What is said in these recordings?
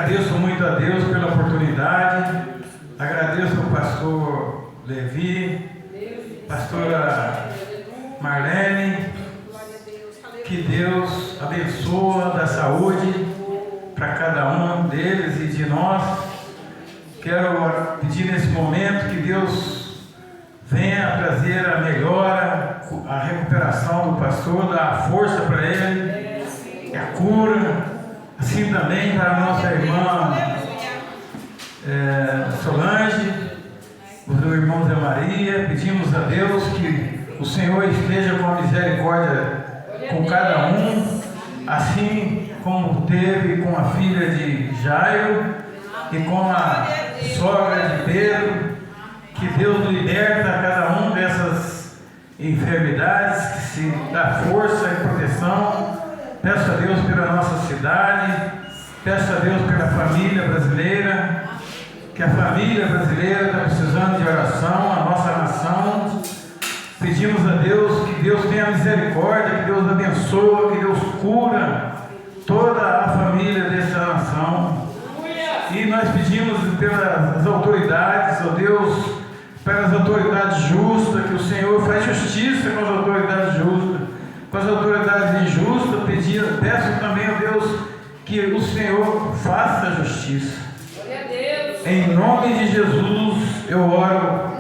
Agradeço muito a Deus pela oportunidade, agradeço ao pastor Levi, pastora Marlene, que Deus abençoa, dá saúde para cada um deles e de nós. Quero pedir nesse momento que Deus venha trazer a melhora, a recuperação do pastor, dar a força para ele, a cura, assim também para a nossa irmã Solange, os meus irmãos Zé Maria. Pedimos a Deus que o Senhor esteja com a misericórdia com cada um, assim como teve com a filha de Jairo e com a sogra de Pedro. Que Deus liberta a cada um dessas enfermidades, que se dá força e proteção. Peço a Deus pela nossa cidade, peço a Deus pela família brasileira, que a família brasileira está precisando de oração, a nossa nação. Pedimos a Deus que Deus tenha misericórdia, que Deus abençoa, que Deus cura toda a família dessa nação. E nós pedimos pelas autoridades, ó Deus, pelas autoridades justas, que o Senhor faz justiça com as autoridades justas, com as autoridades injustas. Peço também, ó Deus, que o Senhor faça justiça. Em nome de Jesus eu oro,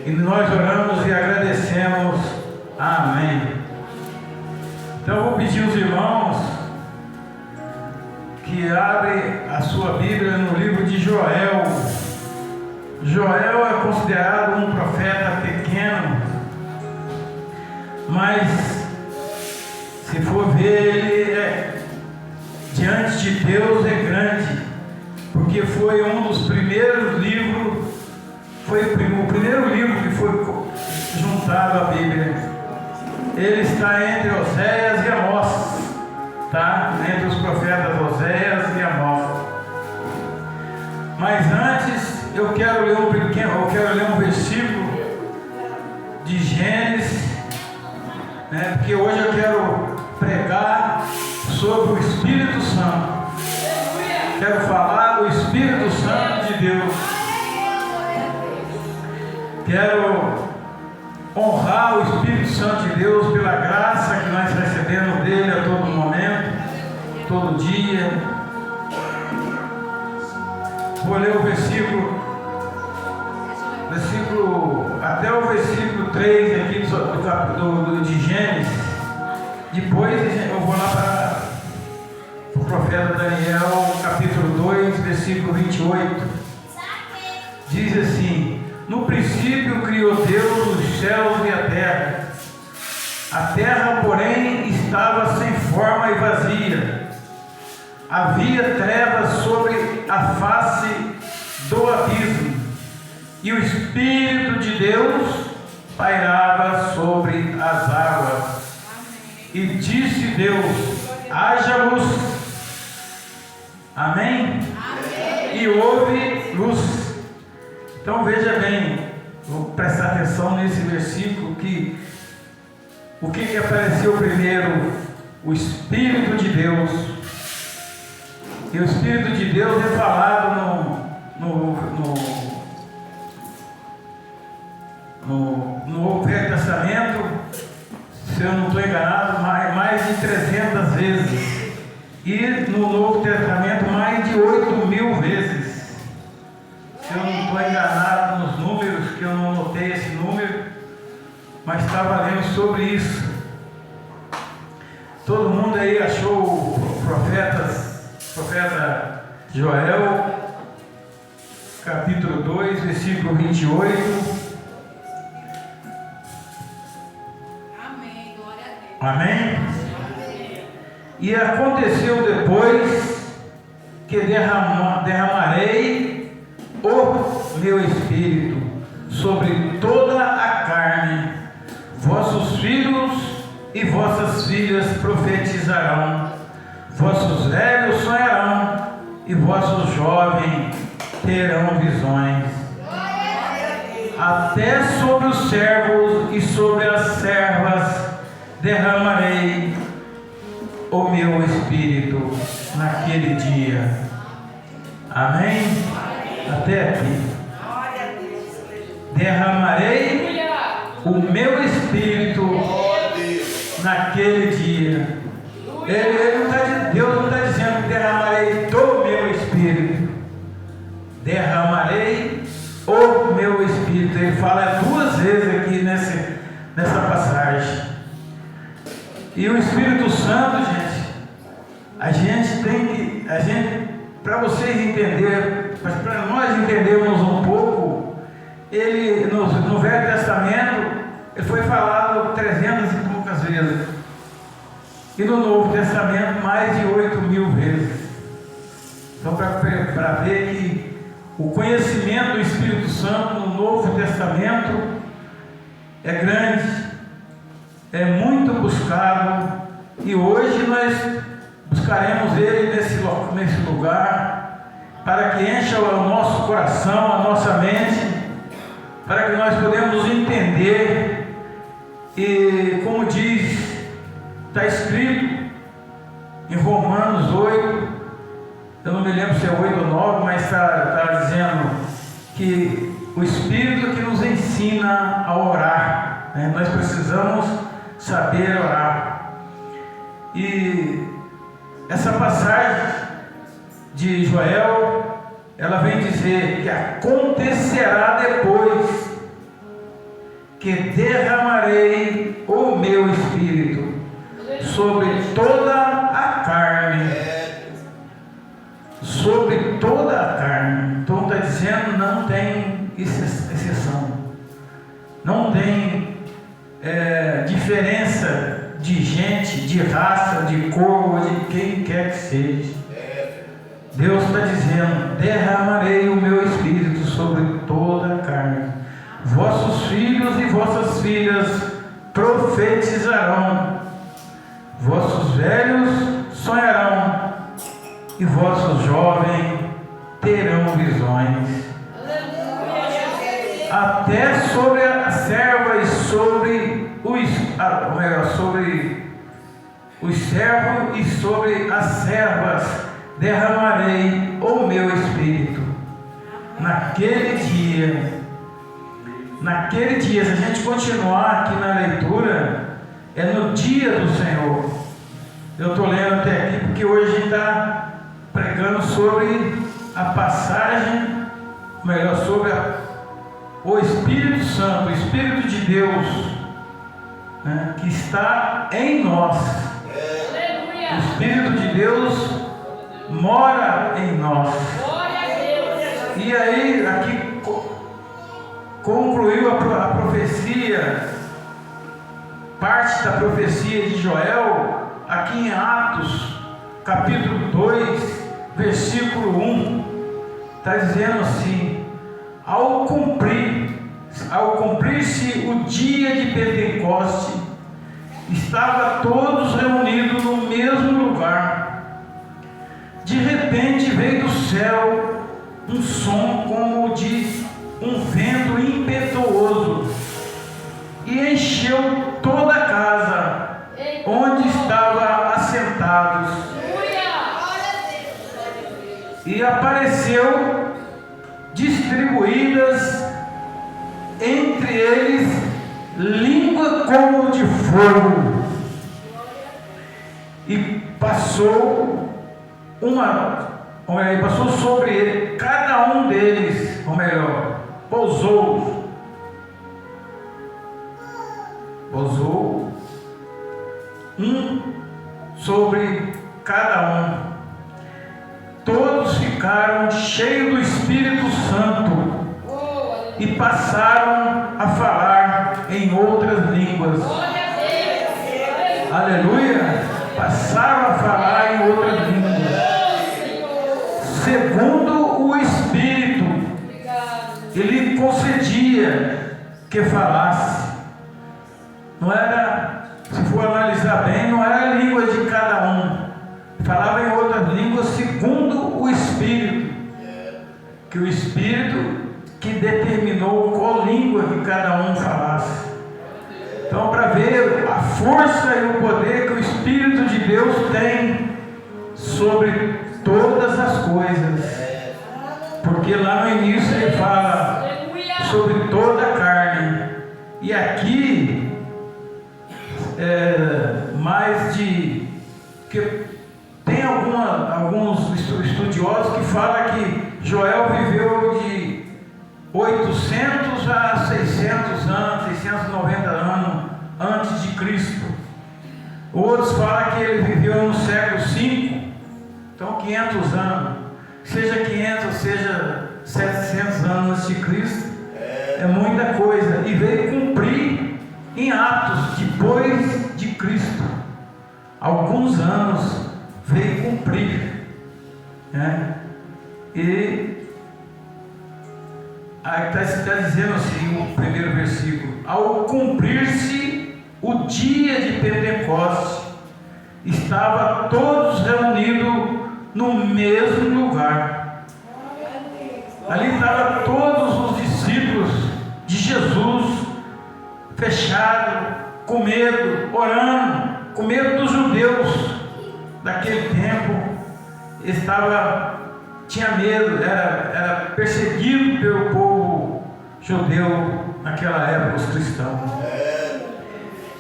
e nós oramos e agradecemos. Amém. Então eu vou pedir aos irmãos que abrem a sua Bíblia no livro de Joel. Joel é considerado um profeta pequeno, mas se for ver, ele diante de Deus é grande, porque foi um dos primeiros livros, foi o primeiro livro que foi juntado à Bíblia. Ele está entre Oséias e Amós, tá? Entre os profetas Oséias e Amós. Mas antes eu quero ler um versículo de Gênesis, né? Porque hoje eu quero pregar sobre o Espírito Santo. Quero falar do Espírito Santo de Deus. Quero honrar o Espírito Santo de Deus pela graça que nós recebemos dele a todo momento, todo dia. Vou ler o versículo até o versículo 3 aqui de Gênesis. Depois eu vou lá para o profeta Daniel, capítulo 2, versículo 28. Diz assim: no princípio criou Deus os céus e a terra. A terra, porém, estava sem forma e vazia. Havia trevas sobre a face do abismo, e o Espírito de Deus pairava sobre as águas. E disse Deus: haja luz. Amém? Amém. E houve luz. Então veja bem, vou prestar atenção nesse versículo, que o que apareceu primeiro? O Espírito de Deus. E o Espírito de Deus é falado no Velho Testamento, se eu não estou enganado, mais de 300 vezes. E no Novo Testamento mais de 8.000 vezes. Se eu não estou enganado nos números, que eu não anotei esse número, mas estava lendo sobre isso. Todo mundo aí achou o profeta Joel, capítulo 2, versículo 28. Amém, glória a Deus. Amém? E aconteceu depois que derramarei o meu Espírito sobre toda a carne. Vossos filhos e vossas filhas profetizarão, vossos velhos sonharão, e vossos jovens terão visões. Até sobre os servos e sobre as servas derramarei o meu Espírito naquele dia. Amém? Até aqui. Derramarei o meu espírito naquele dia. Deus não está dizendo que derramarei do meu espírito. Derramarei o meu espírito. Ele fala duas vezes aqui nessa passagem. E o Espírito Santo, gente, para vocês entenderem, para nós entendermos um pouco, ele no Velho Testamento ele foi falado 300 e poucas vezes, e no Novo Testamento mais de 8.000 vezes. Então, para ver que o conhecimento do Espírito Santo no Novo Testamento é grande, é muito buscado, e hoje nós buscaremos ele nesse lugar, para que encha o nosso coração, a nossa mente, para que nós podemos entender. E como está escrito em Romanos 8, eu não me lembro se é 8 ou 9, mas está dizendo que o Espírito que nos ensina a orar, né? Nós precisamos saber orar. E essa passagem de Joel, ela vem dizer que acontecerá depois que derramarei o meu espírito sobre toda a carne. Sobre toda a carne. Então está dizendo, não tem exceção, não tem diferença de gente, de raça, de cor, de quem quer que seja. Deus está dizendo: derramarei o meu espírito sobre toda a carne. Vossos filhos e vossas filhas profetizarão, vossos velhos sonharão, e vossos jovens terão visões. Até sobre a serva e sobre os servos e sobre as servas derramarei o meu espírito. Naquele dia, se a gente continuar aqui na leitura, é no dia do Senhor. Eu estou lendo até aqui porque hoje a gente está pregando sobre a passagem, sobre o Espírito Santo, o Espírito de Deus, né, que está em nós. O Espírito de Deus mora em nós. E aí, aqui concluiu a profecia, parte da profecia de Joel, aqui em Atos, capítulo 2, versículo 1, está dizendo assim: ao cumprir-se o dia de Pentecoste, estava todos reunidos no mesmo lugar. De repente veio do céu um som como de um vento impetuoso e encheu toda a casa onde estavam assentados. E apareceu distribuídas entre eles língua como de fogo, e passou sobre ele, cada um deles, ou melhor, pousou um sobre cada um. Todos ficaram cheios do Espírito Santo e passaram a falar em outras línguas. Aleluia! Passaram a falar em outras línguas, segundo o Espírito ele concedia que falasse. Não era, se for analisar bem, não era a língua de cada um, falava em outras línguas segundo o Espírito, que o Espírito que determinou qual língua que cada um falasse. Então, para ver a força e o poder que o Espírito de Deus tem sobre todas as coisas, Porque lá no início ele fala sobre toda a carne. E aqui, mais de... que tem alguns estudiosos que falam que Joel viveu de 800 a 600 anos, 690 anos antes de Cristo. Outros falam que ele viveu no século V, então 500 anos. Seja 500, seja 700 anos antes de Cristo, é muita coisa. E veio cumprir em Atos, depois de Cristo. Alguns anos veio cumprir, né? E aí está dizendo assim o primeiro versículo: ao cumprir-se o dia de Pentecostes, estava todos reunidos no mesmo lugar. Ali estavam todos os discípulos de Jesus, fechados, com medo, orando, com medo dos judeus daquele tempo. Tinha medo, era perseguido pelo povo judeu naquela época, os cristãos.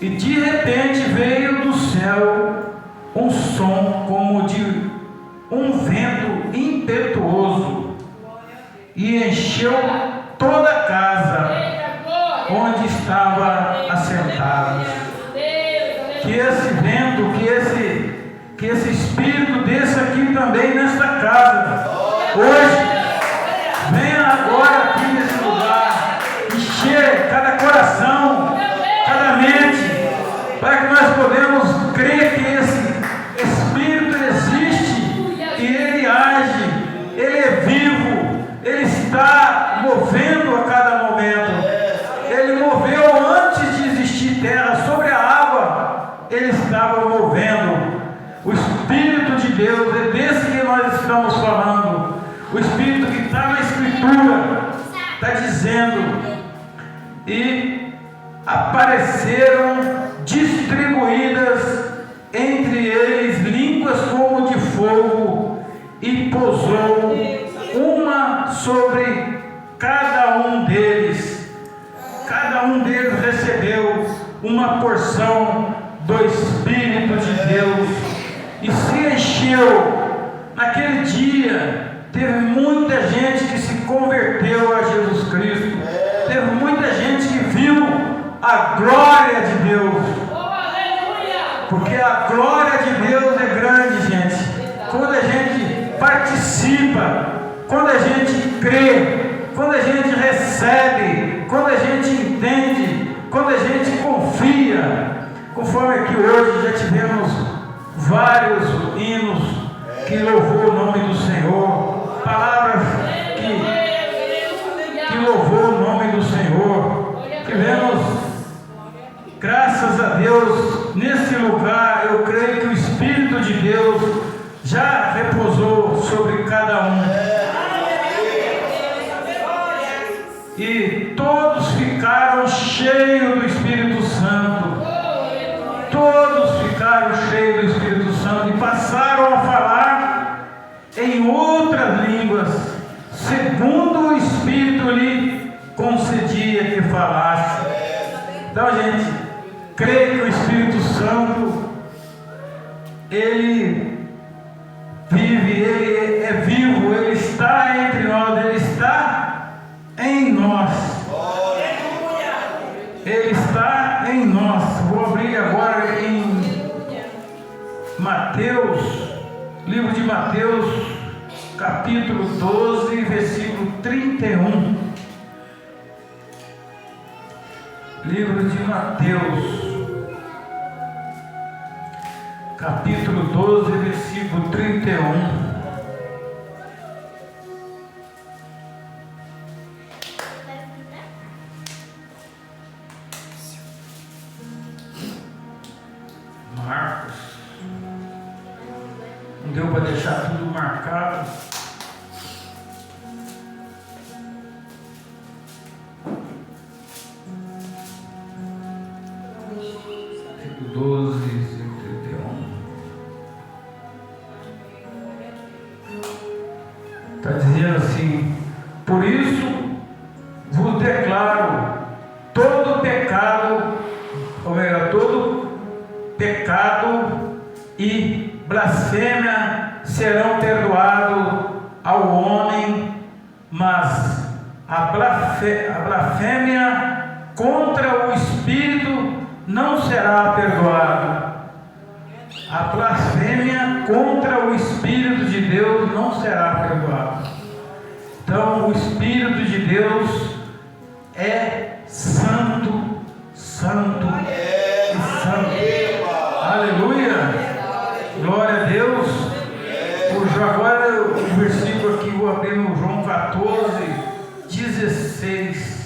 E de repente veio do céu um som como de um vento impetuoso e encheu toda a casa onde estava assentados. Que esse vento, que esse Espírito desça aqui também nesta casa hoje. Venha agora aqui nesse lugar, encher cada coração, cada mente, para que nós podemos crer que esse Espírito existe e ele age, ele é vivo, ele está movendo a cada momento. Ele moveu antes de existir terra sobre a água, ele estava movendo. O Espírito de Deus é desse que nós estamos falando. O Espírito que está na Escritura está dizendo: e apareceram distribuídas entre eles línguas como de fogo, e pousou uma sobre cada um deles. Cada um deles recebeu uma porção do Espírito de Deus e se encheu. Naquele dia teve muita gente que se converteu a Jesus Cristo. Teve muita gente que viu a glória de Deus. Porque a glória de Deus é grande, gente. Quando a gente participa, quando a gente crê, quando a gente recebe, quando a gente entende, quando a gente confia. Conforme aqui hoje já tivemos vários hinos que louvou o nome do Senhor, palavras que louvou o nome do Senhor. Tivemos, graças a Deus, nesse lugar. Eu creio que o Espírito de Deus já repousou sobre cada um. E todos ficaram cheios do Espírito Santo. Todos ficaram cheios do Espírito Santo e passaram a falar em outras línguas, segundo o Espírito lhe concedia que falasse. Então, gente, creio que o Espírito Santo, ele vive, ele é vivo, ele está entre nós, ele está em nós. Ele está em nós. Vou abrir agora em Mateus, livro de Mateus, capítulo 12, versículo 31. Livro de Mateus, capítulo 12, versículo 31. Marcos. Não deu para deixar tudo marcado. Capítulo 12, 31. Está dizendo assim: por isso vos declaro, todo pecado e blasfêmia serão perdoados ao homem, mas a blasfêmia contra o Espírito não será perdoada. A blasfêmia contra o Espírito de Deus não será perdoada. Então, o Espírito de Deus é santo, santo e santo. Aleluia! Glória a Deus! Hoje, agora, o versículo aqui, vou abrir no João 14, 16.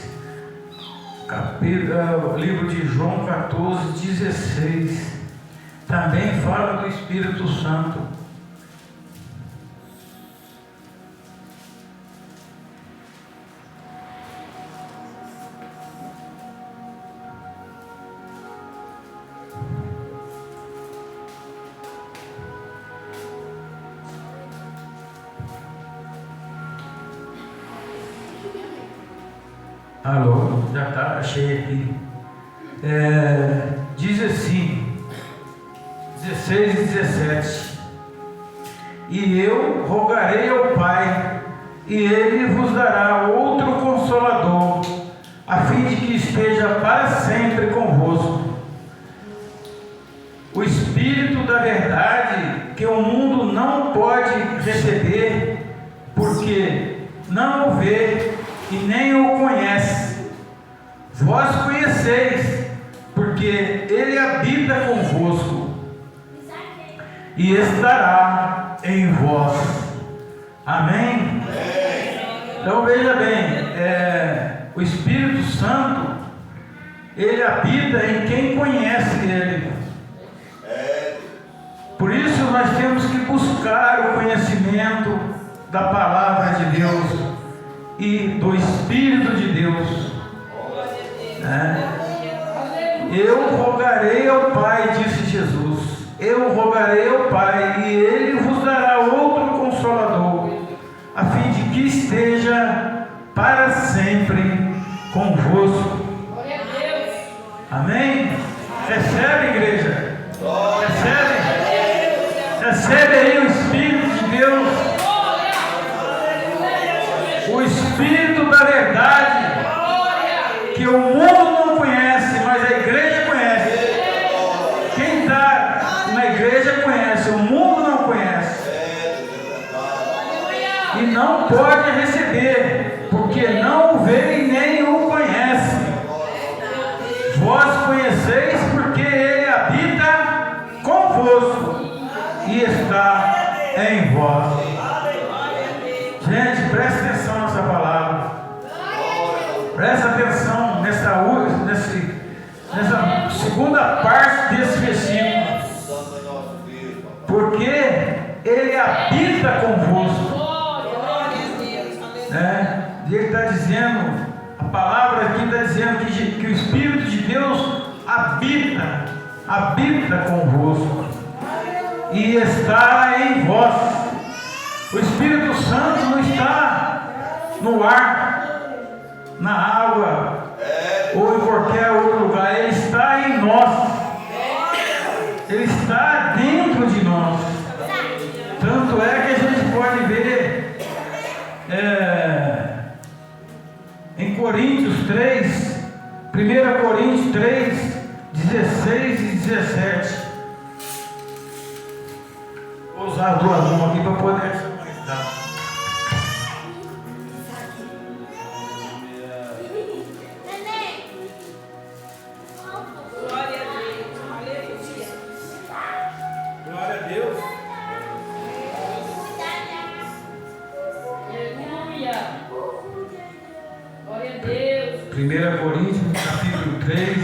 Livro de João 14, 16. Também fala do Espírito Santo. Alô, já está cheio aqui. Diz assim, 16 e 17: e eu rogarei ao Pai, e Ele vos dará outro Consolador, a fim de que esteja para sempre convosco. O Espírito da verdade, que o mundo não pode receber, porque não o vê e nem o conhece. Vós conheceis, porque Ele habita convosco e estará em vós. Amém? Então veja bem, o Espírito Santo, Ele habita em quem conhece Ele. Por isso nós temos que buscar o conhecimento da palavra de Deus e do Espírito de Deus. Eu rogarei ao Pai, disse Jesus. Eu rogarei ao Pai, e Ele vos dará outro Consolador, a fim de que esteja para sempre convosco. Amém? Recebe, igreja? Recebe? Recebe aí o Espírito de Deus, o Espírito da verdade, que o mundo não conhece, mas a igreja conhece. Quem está na igreja conhece, o mundo não conhece e não pode receber, porque não o vê e nem o conhece. Vós conheceis, porque Ele habita convosco e está em vós. Gente, presta atenção nessa palavra. Presta atenção nessa segunda parte desse versículo. Porque Ele habita convosco. E Ele está dizendo, a palavra aqui está dizendo que o Espírito de Deus habita convosco e está em vós. O Espírito Santo não está no ar, na água ou em qualquer outro lugar. Ele está em nós. Ele está dentro de nós. Tanto é que a gente pode ver em Coríntios 3, 1 Coríntios 3, 16 e 17. Vou usar as duas mãos aqui para poder visualizar. Glória a Deus. Aleluia. Glória a Deus. 1 Coríntios, capítulo 3,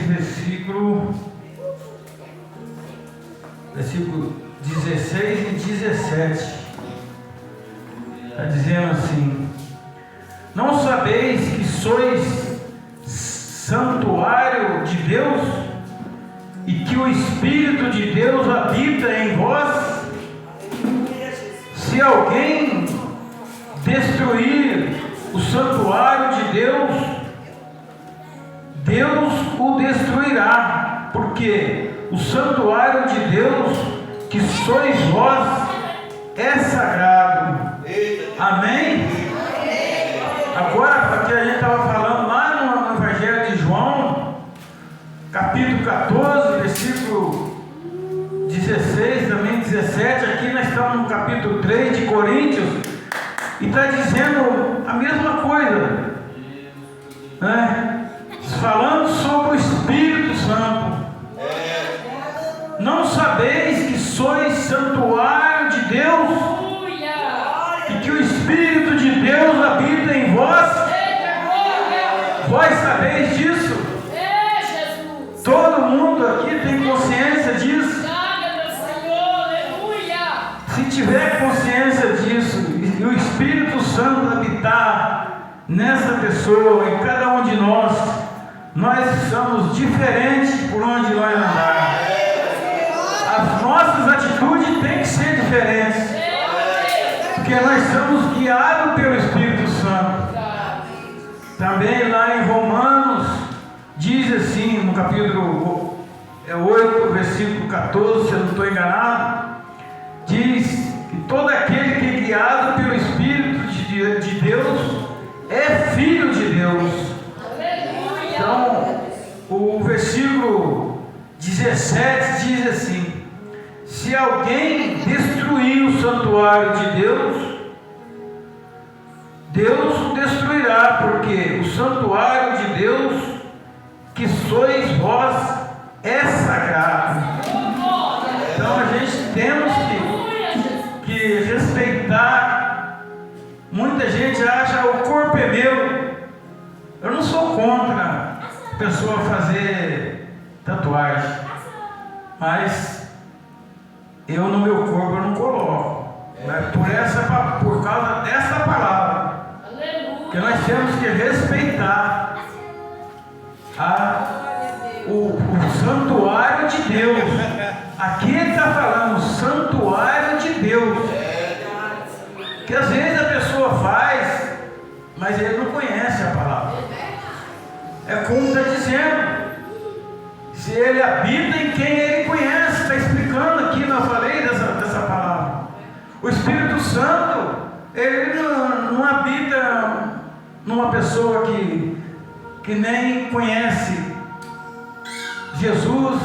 versículo 16 e 17. Está dizendo assim: não sabeis que sois santuário de Deus e que o Espírito de Deus habita em vós? Se alguém destruir o santuário de Deus, Deus o destruirá, porque o santuário de Deus, que sois vós, é sagrado. Amém? Agora, porque a gente estava falando lá no Evangelho de João, capítulo 14, versículo 16, também 17, aqui nós estamos no capítulo 3 de Coríntios, e está dizendo a mesma coisa, né? Falando sobre o Espírito Santo. Não sabeis que sois santuário de Deus e que o Espírito de Deus habita em vós? Vós sabeis disso? Todo mundo aqui tem consciência disso? Se tiver consciência disso e o Espírito Santo habitar nessa pessoa, em cada um de nós somos diferentes por onde nós andarmos. As nossas atitudes têm que ser diferentes, porque nós somos guiados pelo Espírito Santo. Também lá em Romanos diz assim, no capítulo 8, versículo 14, se eu não estou enganado, diz que todo aquele que é guiado pelo Espírito de Deus é filho de Deus. Então, o versículo 17 diz assim: se alguém destruir o santuário de Deus, Deus o destruirá, porque o santuário de Deus, que sois vós, é sagrado. Então a gente temos que respeitar. Muita gente acha o corpo é meu. Eu não sou contra a pessoa fazer tatuagem, mas eu no meu corpo eu não coloco, né? Por causa dessa palavra, que nós temos que respeitar o santuário de Deus. Aqui ele está falando santuário de Deus, que às vezes a pessoa faz, mas ele não conhece a palavra. É como está dizendo, se ele habita em quem ele conhece. Está explicando aqui, eu falei dessa palavra. O Espírito Santo, ele não habita numa pessoa que nem conhece Jesus,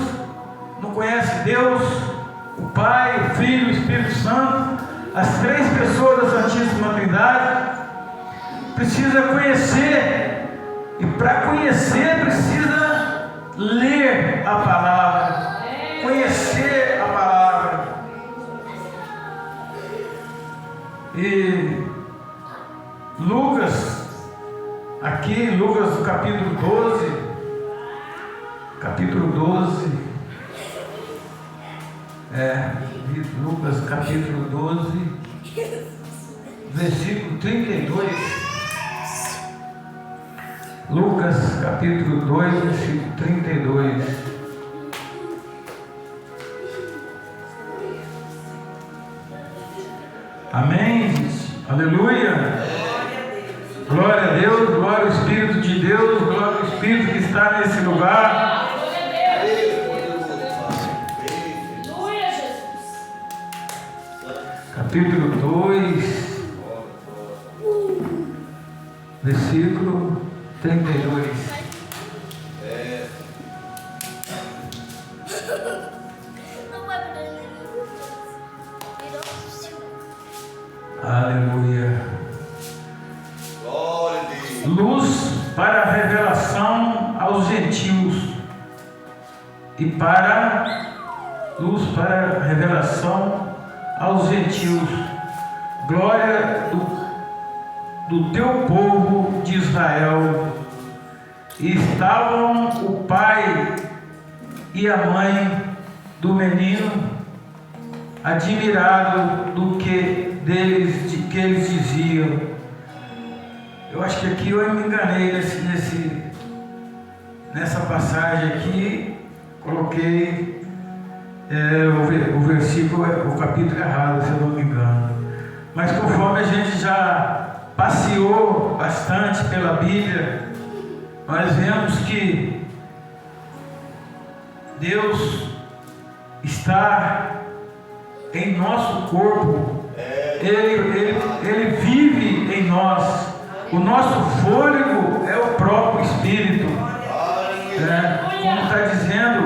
não conhece Deus, o Pai, o Filho, o Espírito Santo, as três pessoas da Santíssima Trindade. Precisa conhecer, e para conhecer precisa ler a palavra, conhecer a palavra. E Lucas, aqui Lucas do capítulo 12, Lucas capítulo 12, versículo 32. Lucas capítulo 2, versículo 32. Amém? Aleluia! Glória a Deus, glória ao Espírito de Deus, glória ao Espírito que está nesse lugar. Capítulo 2, versículo 32. Aleluia. Luz para a revelação aos gentios e luz para a revelação aos gentios, glória do teu povo de Israel. E estavam o pai e a mãe do menino admirado do que eles diziam. Eu acho que aqui eu me enganei nessa passagem aqui, coloquei o versículo, o capítulo errado, se eu não me engano. Mas conforme a gente já passeou bastante pela Bíblia, nós vemos que Deus está em nosso corpo. Ele vive em nós. O nosso fôlego é o próprio Espírito. Como está dizendo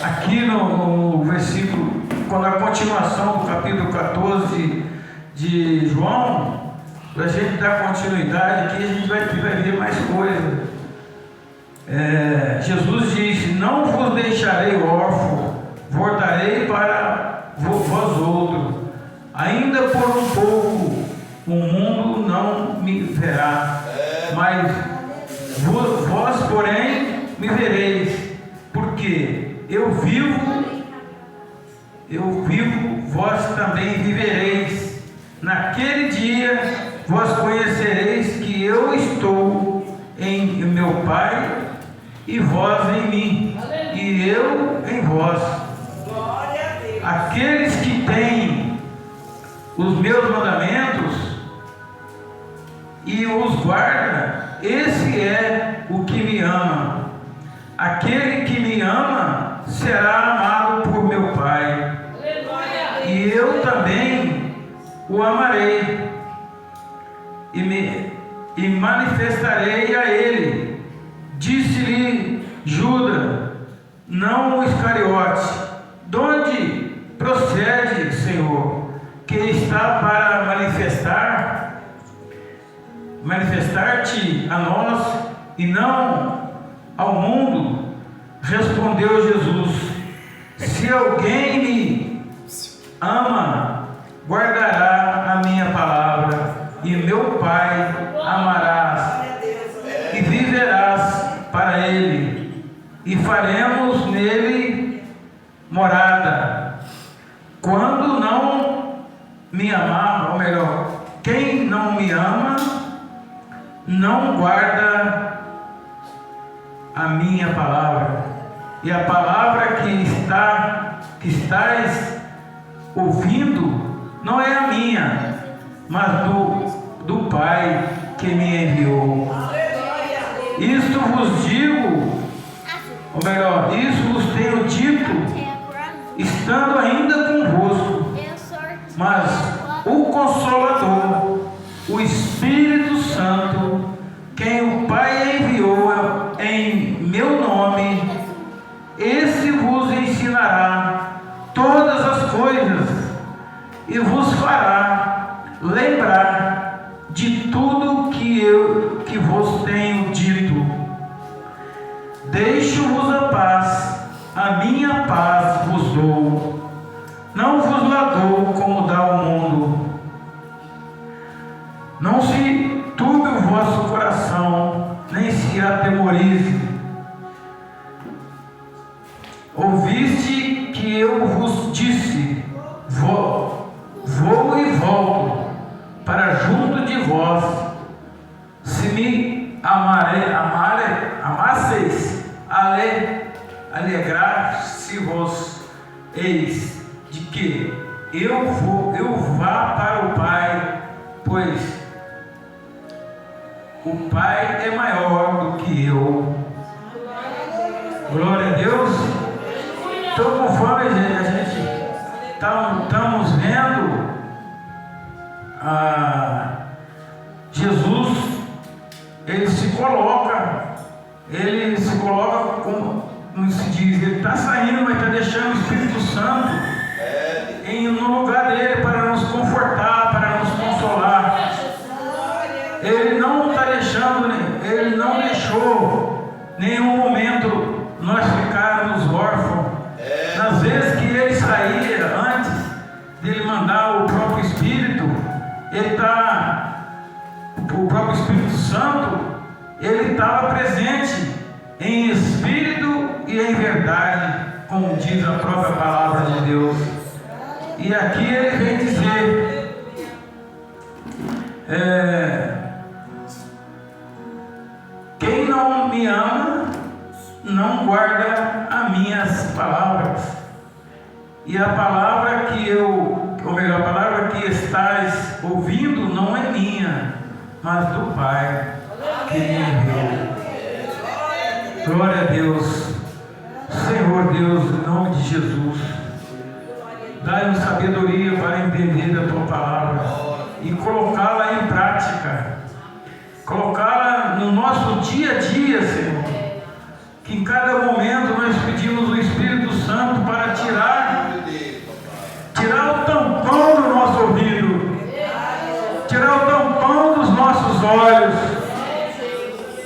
aqui no versículo, quando a continuação do capítulo 14 de João, para a gente dar continuidade aqui, a gente vai ver mais coisas. Jesus disse: não vos deixarei órfão, voltarei para vós outros. Ainda por um pouco o mundo não me verá, mas vós, porém, me vereis, porque eu vivo, vós também vivereis. Naquele dia vós conhecereis que eu estou em meu Pai, e vós em mim, e eu em vós. Aqueles que têm os meus mandamentos e os guarda, esse é o que me ama. Aquele que me ama será amado por meu Pai, e eu também o amarei e manifestarei a ele. Disse-lhe Judas, não o Iscariote: de onde procede, Senhor, que está para manifestar-te a nós e não ao mundo? Respondeu Jesus: se alguém me ama, guardará a minha palavra, e meu Pai amarás, e viverás para ele, e faremos nele morada. Quando não me amar, ou melhor, quem não me ama, não guarda a minha palavra, e a palavra que estáis ouvindo não é a minha, mas do Pai que me enviou. Isto vos digo, ou melhor, isso vos tenho dito, estando ainda convosco. Mas o Consolador, o Espírito Santo, quem o Pai enviou em meu nome, esse vos ensinará todas as coisas e vos fará lembrar de tudo que vos tenho dito. Deixo-vos a paz, a minha paz vos dou, não vos la dou como dá o mundo. Não se turbe o vosso coração, nem se atemorize. Ouviste que eu vos disse: vou e volto para junto de vós. Se me amasseis, alegrar-se-vos eis de que eu vá para o Pai, pois o Pai é maior do que eu. Glória a Deus. Então, conforme a gente estamos vendo, Jesus, ele se coloca como se diz, ele está saindo, mas está deixando o Espírito Santo no lugar dele para nos confortar, para nos consolar. Ele não está deixando, ele não deixou nenhum momento nós ficarmos órfãos. Nas vezes que ele saía, antes de ele mandar o próprio Espírito, o próprio Espírito Santo, ele estava presente em espírito e em verdade, como diz a própria palavra de Deus. E aqui ele vem dizer: quem não me ama, não guarda as minhas palavras. E a palavra que a palavra que estás ouvindo não é minha, mas do Pai que me enviou. Glória a Deus. Senhor Deus, em nome de Jesus, dai-nos sabedoria para entender a Tua palavra e colocá-la em prática, colocá-la no nosso dia a dia, Senhor. Que em cada momento nós pedimos o Espírito Santo para tirar o tampão do nosso ouvido, tirar o tampão dos nossos olhos,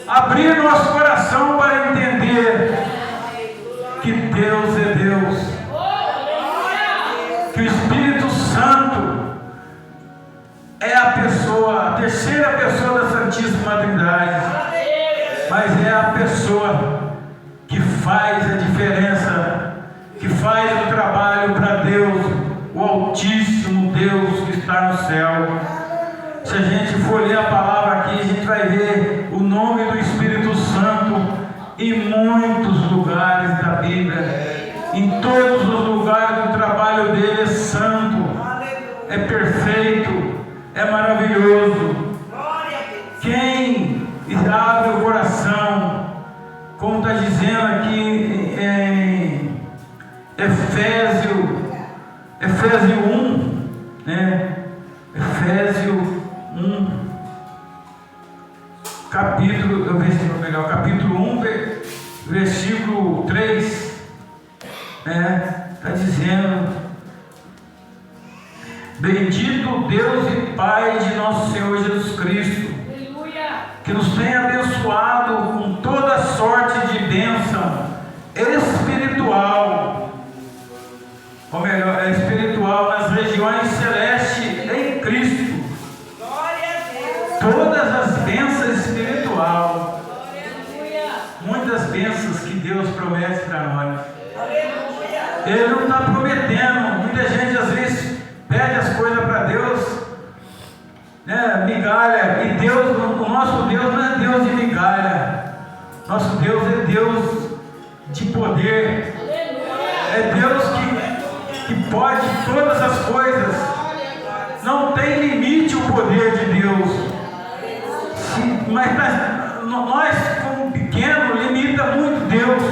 abrir nosso coração para entender que Deus é Deus, que o Espírito Santo é a terceira pessoa da Santíssima Trindade, mas é a pessoa que faz a diferença, que faz o trabalho para Deus, o Altíssimo Deus que está no céu. Se a gente for ler a palavra aqui, a gente vai ver o nome do Espírito Santo em muitos lugares da Bíblia. Em todos os lugares do trabalho dele é santo, é perfeito, é maravilhoso. Quem abre o coração, como está dizendo aqui em Efésios 1, né? Efésios 1, capítulo 1, versículo 3, está dizendo: bendito Deus e Pai de nosso Senhor Jesus Cristo, que nos tem abençoado com toda sorte de bênção espiritual, ou melhor, espiritual nas regiões celestes em Cristo. Todas as bênçãos espirituais, muitas bênçãos que Deus promete para nós. Ele não está prometendo. Muita gente às vezes pede as coisas para Deus, né, migalha, e Deus, o nosso Deus não é Deus de migalha. Nosso Deus é Deus de poder, é Deus que pode todas as coisas. Não tem limite o poder de Deus. Mas nós, como pequeno, limita muito Deus.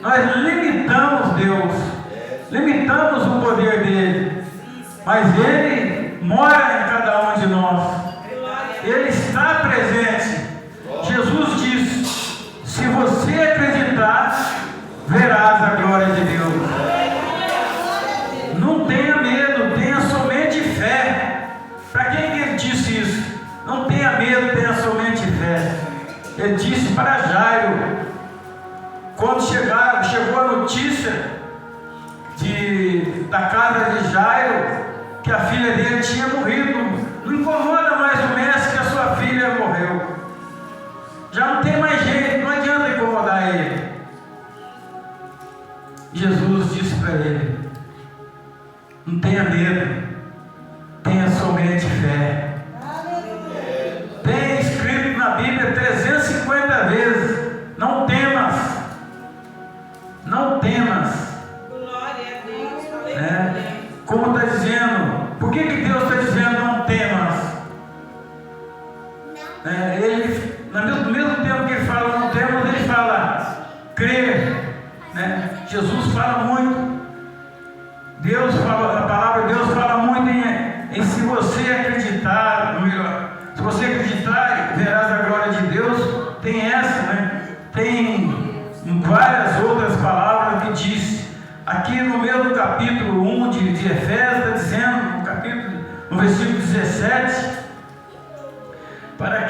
Nós limitamos Deus, limitamos o poder dele. Mas ele mora em cada um de nós. Ele está presente. Jesus disse: se você acreditar, verás a glória de Deus. Não tenha medo, tenha somente fé. Para quem que ele disse isso? Não tenha medo, tenha somente fé. Ele disse para Jairo, quando chegou a notícia da casa de Jairo, que a filha dele tinha morrido. Não incomoda mais o mestre que a sua filha morreu. Já não tem mais jeito, não adianta incomodar ele. Jesus disse para ele: não tenha medo, tenha somente fé. Tem escrito na Bíblia 350 vezes: não temas, não temas. Glória a Deus. Né? Como está dizendo, por que Deus está dizendo não temas? No mesmo tempo que ele fala não temas, ele fala crer. Né? Jesus fala muito. Deus fala, a palavra de Deus fala muito em se você acreditar, melhor, se você acreditar, verás a glória de Deus. Tem essa, né? Tem várias outras palavras que diz. Aqui no mesmo capítulo 1 de Efésios, está dizendo, no versículo 17, para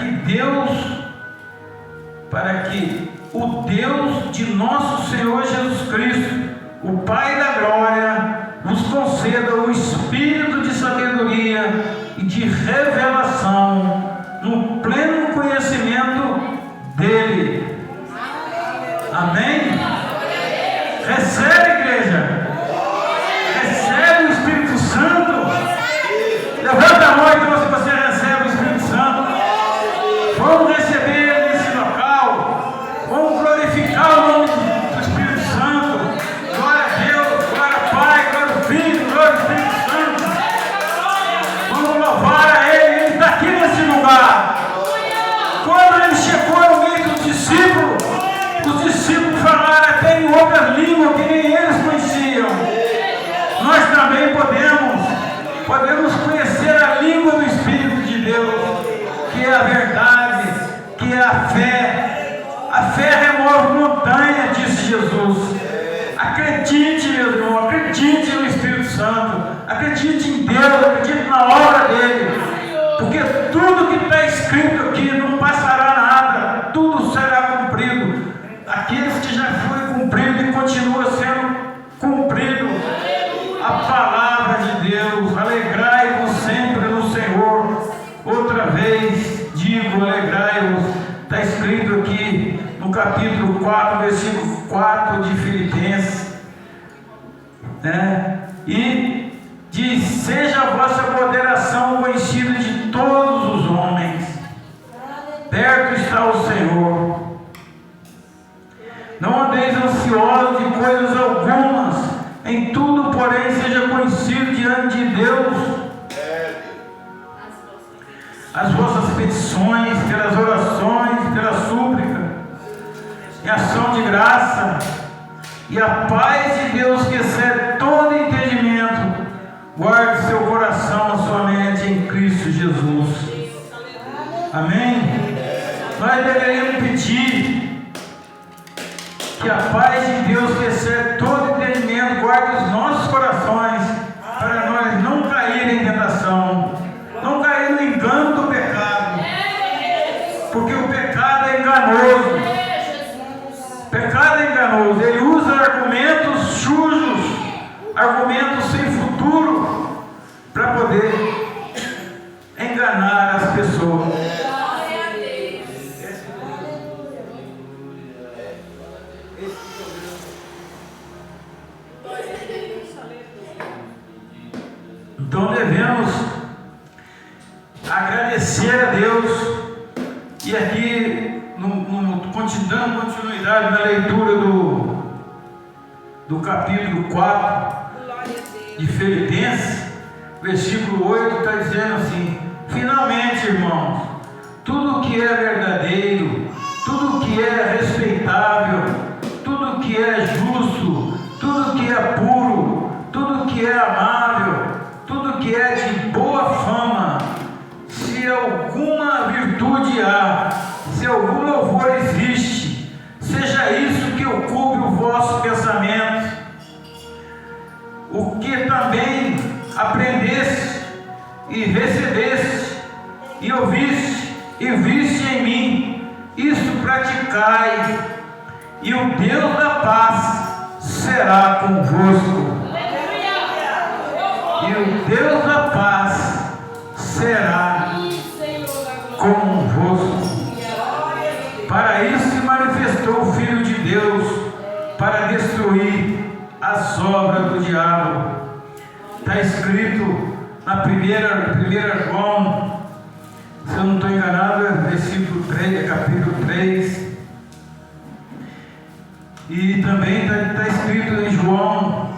que o Deus de nosso Senhor Jesus Cristo, o Pai da glória, nos conceda o espírito de sabedoria e de revelação no pleno conhecimento dele. Amém? Recebe, igreja. Recebe o Espírito Santo. Levanta a mão então se você recebe o Espírito Santo. Vamos receber ele nesse local. Vamos glorificar o nome do Espírito Santo. Glória a Deus, glória ao Pai, glória ao Filho, glória ao Espírito Santo. Vamos louvar a ele. Ele está aqui nesse lugar. que é a verdade, que é a fé. A fé remove montanha, disse Jesus. Acredite, meu irmão, acredite no Espírito Santo, acredite em Deus, acredite na obra dele, porque tudo que está escrito aqui não passará nada, tudo será cumprido. Aqueles que já foi cumprido e continua sendo cumprido. A palavra de Deus. Alegrai-vos sempre no Senhor. Outra vez digo, alegrai-vos. Está escrito aqui no capítulo 4, versículo 4 de Filipenses, né? E diz: seja a vossa moderação conhecida de todos os homens, perto está o Senhor. Não andeis ansiosos de coisas algumas, em tudo, porém, seja conhecido diante de Deus as vossas petições, pelas orações, pela súplica, em ação de graça, e a paz de Deus, que excede todo entendimento, guarde seu coração, a sua mente em Cristo Jesus. Amém? Nós deveríamos pedir que a paz de Deus, que excede todo entendimento, guarde os nossos corações, para nós não cair em tentação, não cair no engano do pecado, porque o pecado é enganoso. Pecado é enganoso, ele usa argumentos sujos, argumentos sem futuro, para poder enganar as pessoas. Então devemos agradecer a Deus. E aqui, dando continuidade na leitura do capítulo 4 de Filipenses, versículo 8, está dizendo assim: finalmente, irmãos, tudo que é verdadeiro, tudo que é respeitável, tudo que é justo, tudo que é puro, tudo que é amável, tudo que é de boa fama, se alguma virtude há, se algum louvor existe, seja isso que ocupe o vosso pensamento. O que também aprendeste e recebeste e ouviste e viste em mim, isto praticai, e o Deus da paz será convosco. E o Deus da paz será convosco. Para isso se manifestou o Filho de Deus, para destruir as obras do diabo. Está escrito na primeira João, se eu não estou enganado, é versículo 3, capítulo 3. E também está escrito em João,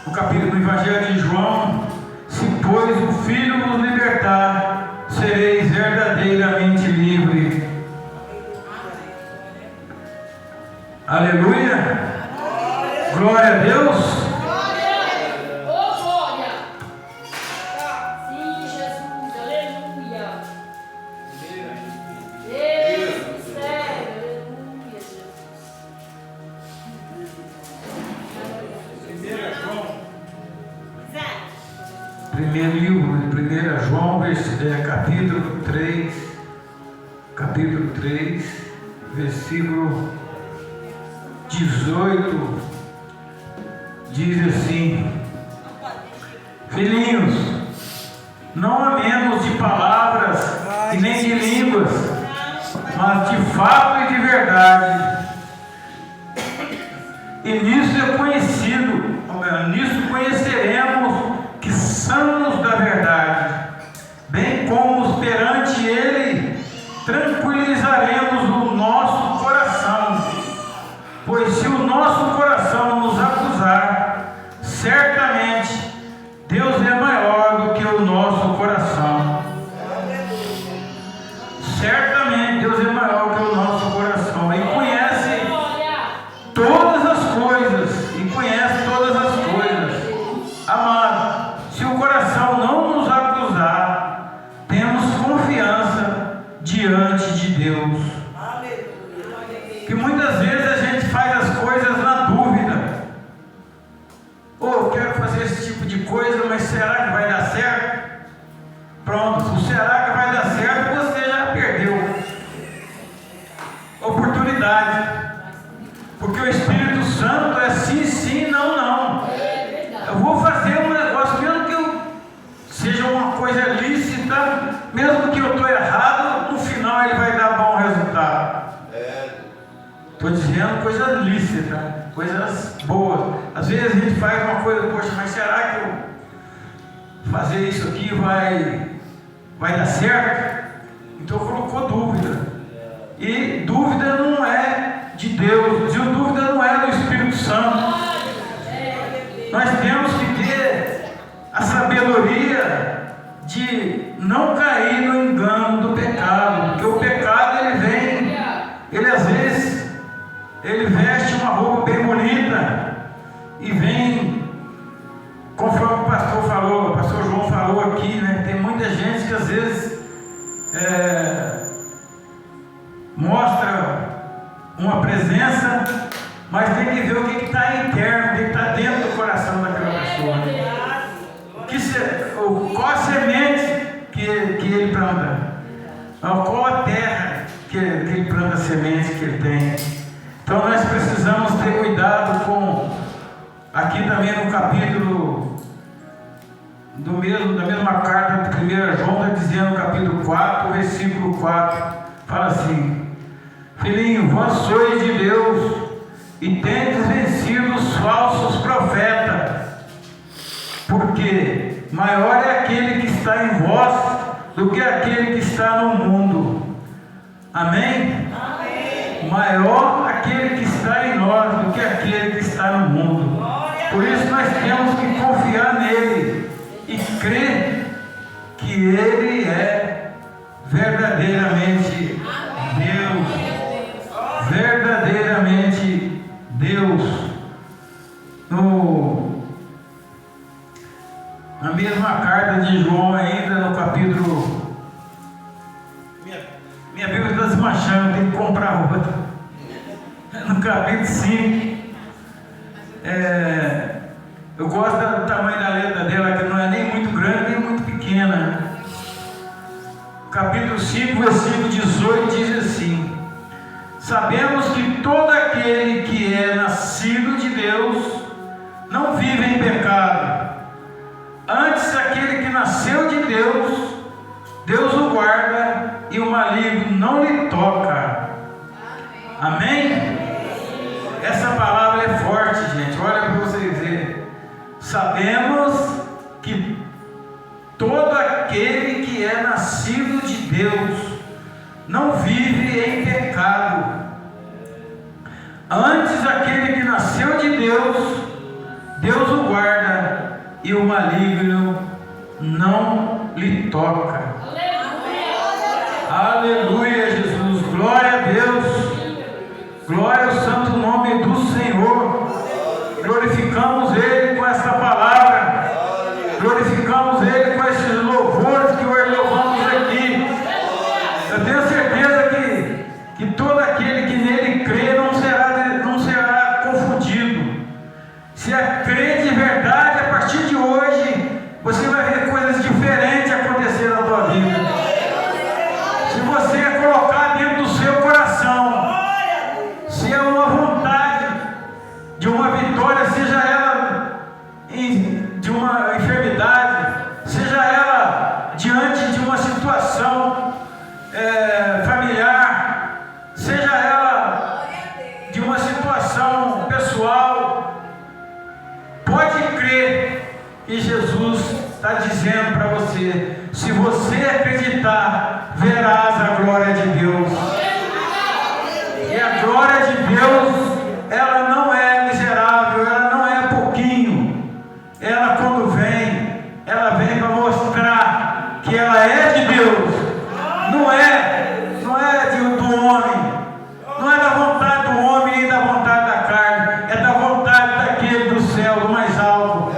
no Evangelho de João: se pois o Filho vos libertar, sereis verdadeiramente livre. Aleluia! Glória a Deus! Glória! Sim, Jesus, aleluia! Deus do céu, aleluia, Jesus. 1 João, capítulo 3, versículo 18, diz assim: filhinhos, não amemos de palavras e nem de línguas, mas de fato e de verdade. E nisso conheceremos que somos da verdade, bem como perante Ele tranquilizaremos o nosso coração, pois se o nosso coração nos acusar, certamente Deus é maior do que o nosso coração. Certamente Deus é maior que o nosso coração e conhece todas as coisas, Amado, se o coração não nos acusar, temos confiança de diante de Deus. Que muitas vezes a gente faz as coisas na dúvida. Eu quero fazer esse tipo de coisa, mas será que vai dar certo? Pronto, o será que vai dar certo, você já perdeu oportunidade. Porque o Espírito Santo é sim, sim, não, não. Eu vou fazer um negócio, mesmo que eu seja uma coisa lícita, mesmo que eu estou errado, no final ele vai dar bom resultado. Estou dizendo coisas lícitas, coisas boas. Às vezes a gente faz uma coisa, poxa, mas será que eu fazer isso aqui vai dar certo? Então colocou dúvida. E dúvida não é de Deus, dúvida não é do Espírito Santo. Nós temos que ter a sabedoria de não cair no engano do pecado, porque o pecado ele às vezes ele veste uma roupa bem bonita e vem, conforme o pastor falou, o pastor João falou aqui, né? Tem muita gente que às vezes mostra uma presença, mas tem que ver o que está interno, o que está dentro do coração daquela pessoa. Qual a semente que ele planta? Qual a terra que ele planta a semente que ele tem? Então nós precisamos ter cuidado com, aqui também no capítulo da mesma carta de 1 João, está dizendo no capítulo 4, versículo 4, fala assim: filhinho, vós sois de Deus e tendes vencido os falsos profetas, porque maior é aquele que está em vós do que aquele que está no mundo. Amém? Amém. Maior aquele que está em nós do que aquele que está no mundo. Por isso nós temos que confiar nele e crer que ele é verdadeiramente Deus. Verdadeiramente Deus. Na mesma carta de João, ainda no capítulo, minha Bíblia está desmanchando, tem que comprar outra. No capítulo 5, eu gosto do tamanho da letra dela, que não é nem muito grande nem muito pequena. Capítulo 5, versículo 18 diz assim: sabemos que todo aquele que é nascido de Deus não vive em pecado. Antes, aquele que nasceu de Deus, Deus o guarda e o maligno não lhe toca. Amém? Essa palavra é forte, gente. Olha para vocês verem. Sabemos que todo aquele que é nascido de Deus não vive em pecado. Antes, aquele que nasceu de Deus, Deus o guarda e o maligno não lhe toca. Aleluia, Jesus. Glória a Deus. Glória ao santo nome do Senhor. Glorificamos Ele com essa palavra. Glorificamos Ele com esses louvores que hoje louvamos aqui. Eu tenho certeza que todo aquele que nele crê não será confundido. Se crê de verdade, a partir de hoje, você vai ver coisas diferentes acontecer na tua vida. Se você colocar dentro do seu coração, se é uma vontade de uma vitória, seja ela de uma enfermidade, seja ela diante de uma situação familiar, seja ela de uma situação pessoal, pode crer que Jesus está dizendo para você: se você acreditar, verás a glória de Deus. E a glória de Deus, ela não é miserável, ela não é pouquinho. Ela, quando vem, ela vem para mostrar que ela é de Deus. Não é do homem, não é da vontade do homem nem da vontade da carne, é da vontade daquele do céu, do mais alto.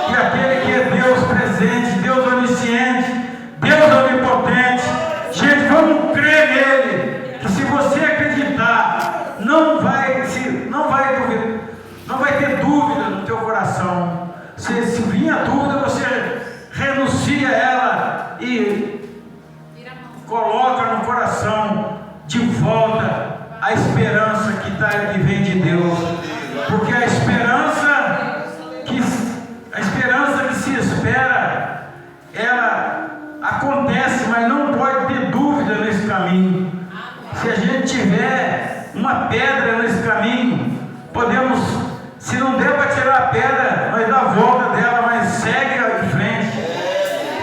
E aquele que é Deus presente, Deus onisciente, Deus onipotente. Gente, vamos crer nele, que se você acreditar, não vai ter dúvida no teu coração. Se vir a dúvida, você renuncia a ela e coloca no coração de volta a esperança que vem de Deus, porque a esperança que se espera, ela acontece, mas não pode ter dúvida nesse caminho. Se a gente tiver uma pedra nesse caminho, podemos, se não der para tirar a pedra, nós dá a volta dela, mas segue em frente.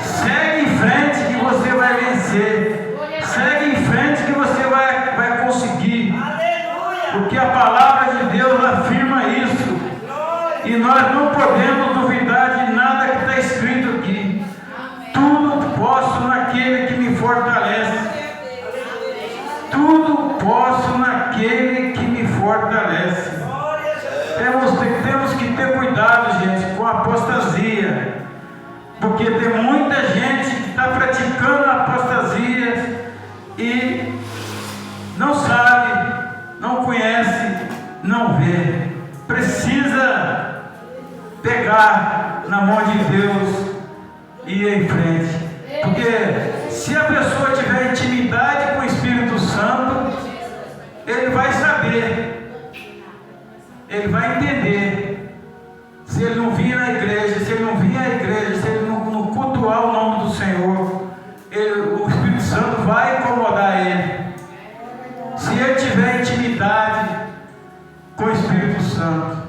Segue em frente que você vai vencer. Segue em frente que você vai conseguir. Porque a palavra de Deus afirma isso. E nós não podemos duvidar de nada que está escrito aqui. Tudo posso naquele que me fortalece. Tudo posso naquele que me fortalece. Temos que ter cuidado, gente, com a apostasia. Porque tem muita gente que está praticando a apostasia e não sabe, não conhece, não vê. Precisa pegar na mão de Deus e ir em frente. Porque se a pessoa tiver intimidade com o Espírito Santo, ele vai saber, ele vai entender. Se ele não vir na igreja, se ele não vir à igreja, se ele não cultuar o nome do Senhor, o Espírito Santo vai incomodar ele. Se ele tiver intimidade com o Espírito Santo.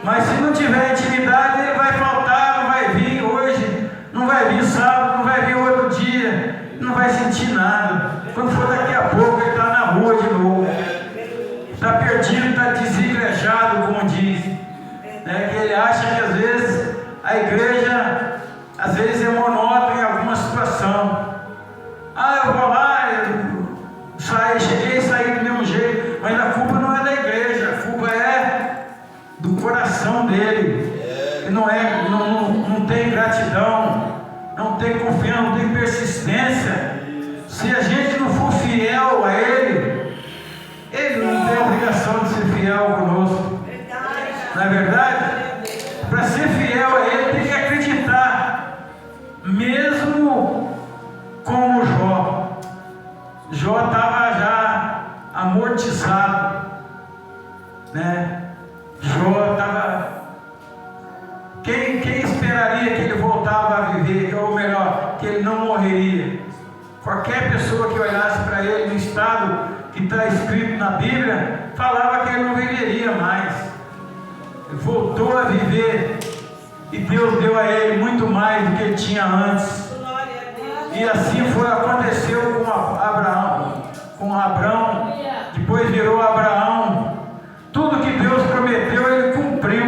Mas se não tiver intimidade, ele vai faltar, não vai vir hoje, não vai vir sábado, não vai vir outro dia, não vai sentir nada. Quando for daqui a pouco, ele está na rua de novo. Está perdido, está desigrejado, como diz. Que ele acha que às vezes a igreja é monótona em alguma situação. Eu vou lá, cheguei e saí do mesmo jeito, mas a culpa não é da igreja, a culpa é do coração dele, que não tem gratidão, não tem confiança, não tem persistência. Se a gente não for fiel a ele não tem a obrigação de ser fiel conosco. Não é verdade? Para ser fiel a ele, tem que acreditar, mesmo como Jó. Jó estava já amortizado, né? Jó estava. Quem esperaria que ele voltava a viver, ou melhor, que ele não morreria? Qualquer pessoa que olhasse para ele no estado que está escrito na Bíblia, falava que ele não viveria mais. Ele voltou a viver e Deus deu a ele muito mais do que ele tinha antes. E assim aconteceu com Abraão, depois virou Abraão. Tudo que Deus prometeu, ele cumpriu.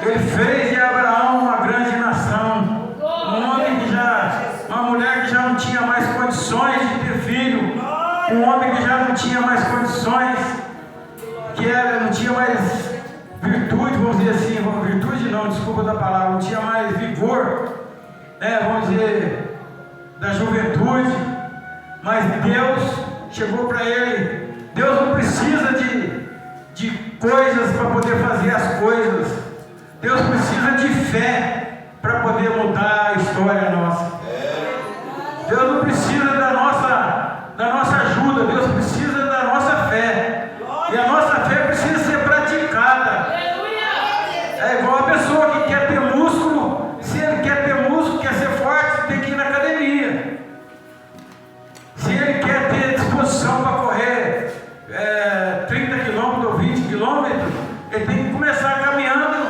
Ele fez de Abraão uma grande nação. Uma mulher que já não tinha mais condições de ter filho. Um homem que já não tinha mais condições, não tinha mais virtude, vamos dizer assim, virtude não, desculpa da palavra, não tinha mais vigor, vamos dizer, da juventude, mas Deus chegou para ele. Deus não precisa de coisas para poder fazer as coisas. Deus precisa de fé para poder mudar a história nossa. Deus não precisa da nossa ajuda, Deus precisa da nossa fé. E a nossa fé precisa ser praticada. É igual a pessoa que quer ter músculo. Se ele quer ter músculo, quer ser forte, tem que ir na academia. Se ele quer ter disposição para correr 30 km ou 20 km, ele tem que começar caminhando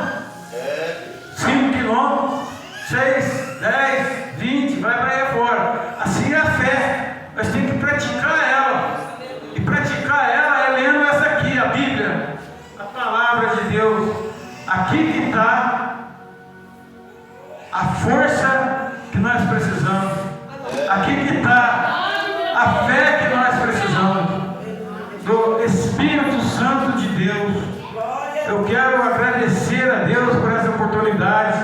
5 km, 6, 10, 20, vai para aí fora. Assim é a fé. Nós temos que praticar ela. E praticar ela é lendo essa aqui, a Bíblia, a palavra de Deus. Aqui que está a força que nós precisamos. Aqui que está a fé que nós precisamos. Do Espírito Santo de Deus. Eu quero agradecer a Deus por essa oportunidade,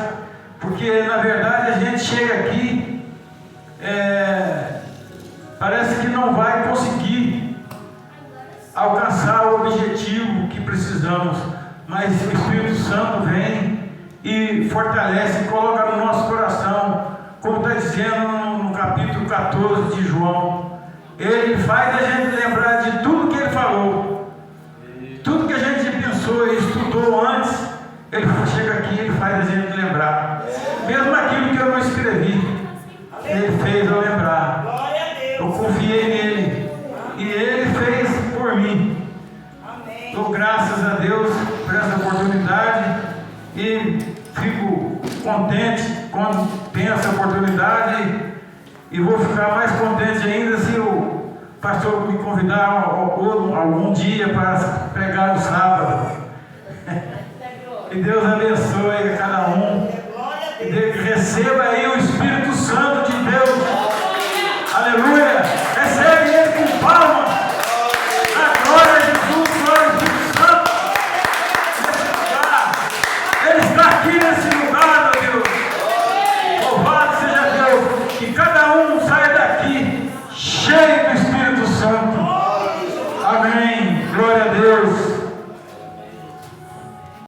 porque na verdade a gente chega aqui, parece que não vai conseguir alcançar o objetivo que precisamos, mas o Espírito Santo vem e fortalece e coloca no nosso coração, como está dizendo no capítulo 14 de João. Ele faz a gente lembrar de tudo que ele falou, tudo que a gente pensou e estudou antes. Ele chega aqui e ele faz a gente lembrar, mesmo aquilo que eu não escrevi, ele fez eu lembrar. Eu confiei nele e ele fez por mim. Dou graças a Deus por essa oportunidade e fico contente quando tem essa oportunidade, e vou ficar mais contente ainda se o pastor me convidar algum dia para pregar no sábado. Que Deus abençoe a cada um e receba aí o Espírito Santo de Deus. Aleluia! Recebe ele com palmas. A glória de Jesus, glória ao Espírito Santo. Nesse lugar. Ele está aqui nesse lugar, meu Deus. Louvado seja Deus. Que cada um saia daqui cheio do Espírito Santo. Amém. Glória a Deus.